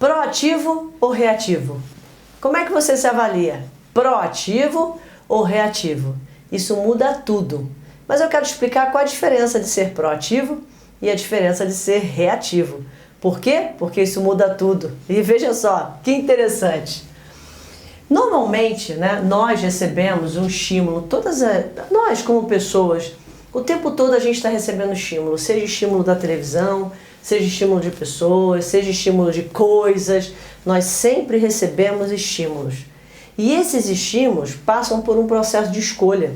Proativo ou reativo? Como é que você se avalia? Proativo ou reativo? Isso muda tudo. Mas eu quero explicar qual a diferença de ser proativo e a diferença de ser reativo. Por quê? Porque isso muda tudo. E veja só, que interessante. Normalmente, nós recebemos um estímulo, nós como pessoas, o tempo todo a gente está recebendo estímulo, seja estímulo da televisão, seja estímulo de pessoas, seja estímulo de coisas, nós sempre recebemos estímulos. E esses estímulos passam por um processo de escolha.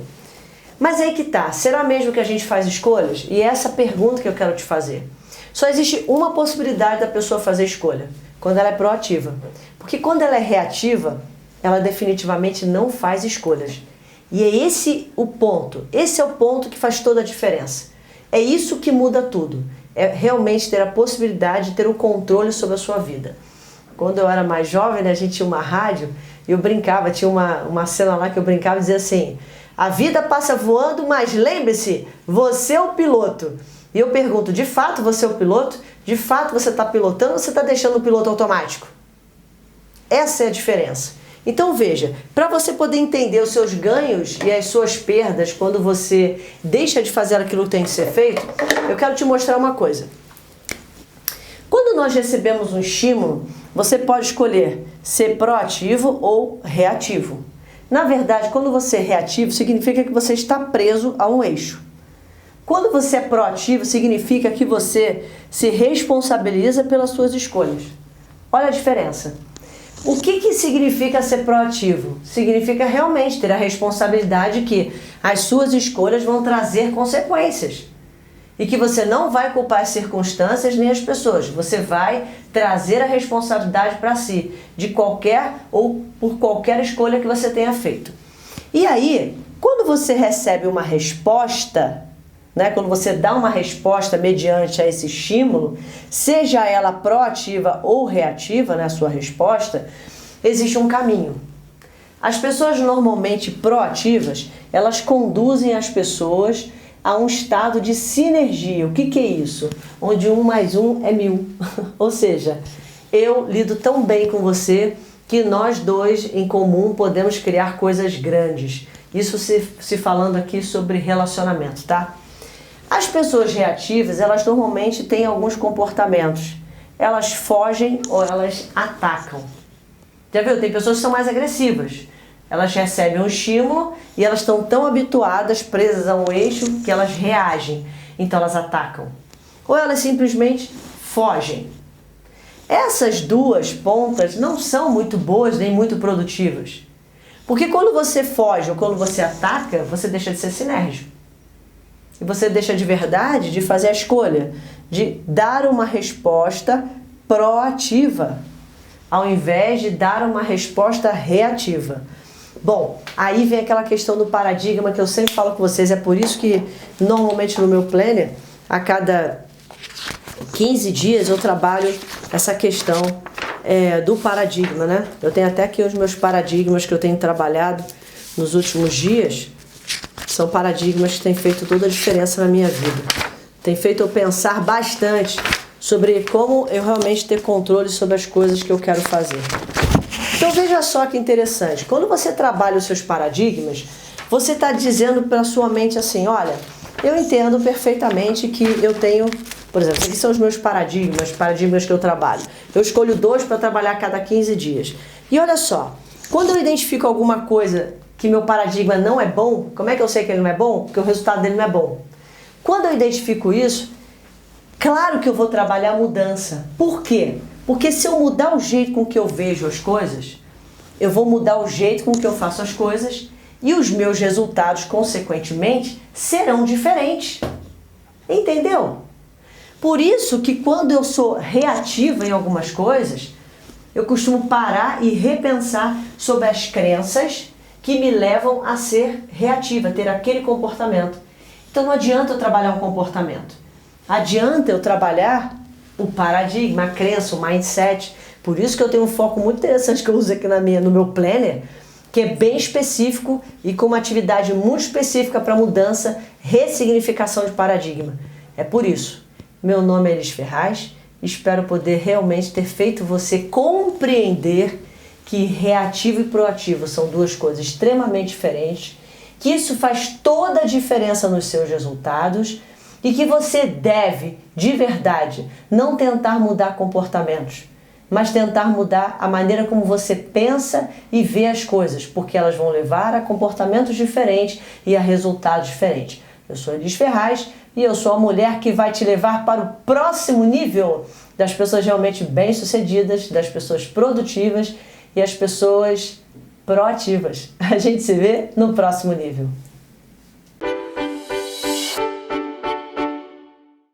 Mas aí que tá, será mesmo que a gente faz escolhas? E é essa pergunta que eu quero te fazer. Só existe uma possibilidade da pessoa fazer escolha, quando ela é proativa. Porque quando ela é reativa, ela definitivamente não faz escolhas. E é esse o ponto que faz toda a diferença. É isso que muda tudo. É realmente ter a possibilidade de ter o controle sobre a sua vida. Quando eu era mais jovem, a gente tinha uma rádio e eu brincava, tinha uma cena lá que eu brincava e dizia assim: a vida passa voando, mas lembre-se, você é o piloto. E eu pergunto, de fato você é o piloto? De fato você está pilotando ou você está deixando o piloto automático? Essa é a diferença. Então veja, para você poder entender os seus ganhos e as suas perdas quando você deixa de fazer aquilo que tem que ser feito, eu quero te mostrar uma coisa. Quando nós recebemos um estímulo, você pode escolher ser proativo ou reativo. Na verdade, quando você é reativo, significa que você está preso a um eixo. Quando você é proativo, significa que você se responsabiliza pelas suas escolhas. Olha a diferença. O que significa ser proativo? Significa realmente ter a responsabilidade que as suas escolhas vão trazer consequências. E que você não vai culpar as circunstâncias nem as pessoas. Você vai trazer a responsabilidade para si, de qualquer ou por qualquer escolha que você tenha feito. E aí, quando você recebe uma resposta, quando você dá uma resposta mediante a esse estímulo, seja ela proativa ou reativa, a sua resposta, existe um caminho. As pessoas normalmente proativas, elas conduzem as pessoas a um estado de sinergia. O que é isso? Onde 1 mais 1 é 1000. Ou seja, eu lido tão bem com você que nós dois em comum podemos criar coisas grandes. Isso se falando aqui sobre relacionamento, tá? As pessoas reativas, elas normalmente têm alguns comportamentos. Elas fogem ou elas atacam. Já viu? Tem pessoas que são mais agressivas. Elas recebem um estímulo e elas estão tão habituadas, presas a um eixo, que elas reagem. Então elas atacam. Ou elas simplesmente fogem. Essas duas pontas não são muito boas nem muito produtivas. Porque quando você foge ou quando você ataca, você deixa de ser sinérgico. E você deixa de verdade de fazer a escolha de dar uma resposta proativa, ao invés de dar uma resposta reativa. Bom, aí vem aquela questão do paradigma que eu sempre falo com vocês. É por isso que normalmente no meu planner, a cada 15 dias eu trabalho essa questão do paradigma, Eu tenho até aqui os meus paradigmas que eu tenho trabalhado nos últimos dias. São paradigmas que têm feito toda a diferença na minha vida. Tem feito eu pensar bastante sobre como eu realmente ter controle sobre as coisas que eu quero fazer. Então veja só que interessante. Quando você trabalha os seus paradigmas, você está dizendo para a sua mente assim: olha, eu entendo perfeitamente que eu tenho, por exemplo, esses são os meus paradigmas que eu trabalho. Eu escolho 2 para trabalhar a cada 15 dias. E olha só, quando eu identifico alguma coisa que meu paradigma não é bom, como é que eu sei que ele não é bom? Porque o resultado dele não é bom. Quando eu identifico isso, claro que eu vou trabalhar a mudança. Por quê? Porque se eu mudar o jeito com que eu vejo as coisas, eu vou mudar o jeito com que eu faço as coisas e os meus resultados, consequentemente, serão diferentes. Entendeu? Por isso que quando eu sou reativa em algumas coisas, eu costumo parar e repensar sobre as crenças que me levam a ser reativa, a ter aquele comportamento. Então não adianta eu trabalhar um comportamento. Adianta eu trabalhar o paradigma, a crença, o mindset. Por isso que eu tenho um foco muito interessante que eu uso aqui no meu planner, que é bem específico e com uma atividade muito específica para mudança, ressignificação de paradigma. É por isso. Meu nome é Elis Ferraz Espero poder realmente ter feito você compreender que reativo e proativo são duas coisas extremamente diferentes, que isso faz toda a diferença nos seus resultados e que você deve, de verdade, não tentar mudar comportamentos, mas tentar mudar a maneira como você pensa e vê as coisas, porque elas vão levar a comportamentos diferentes e a resultados diferentes. Eu sou Elis Ferraz e eu sou a mulher que vai te levar para o próximo nível das pessoas realmente bem-sucedidas, das pessoas produtivas e as pessoas proativas. A gente se vê no próximo nível.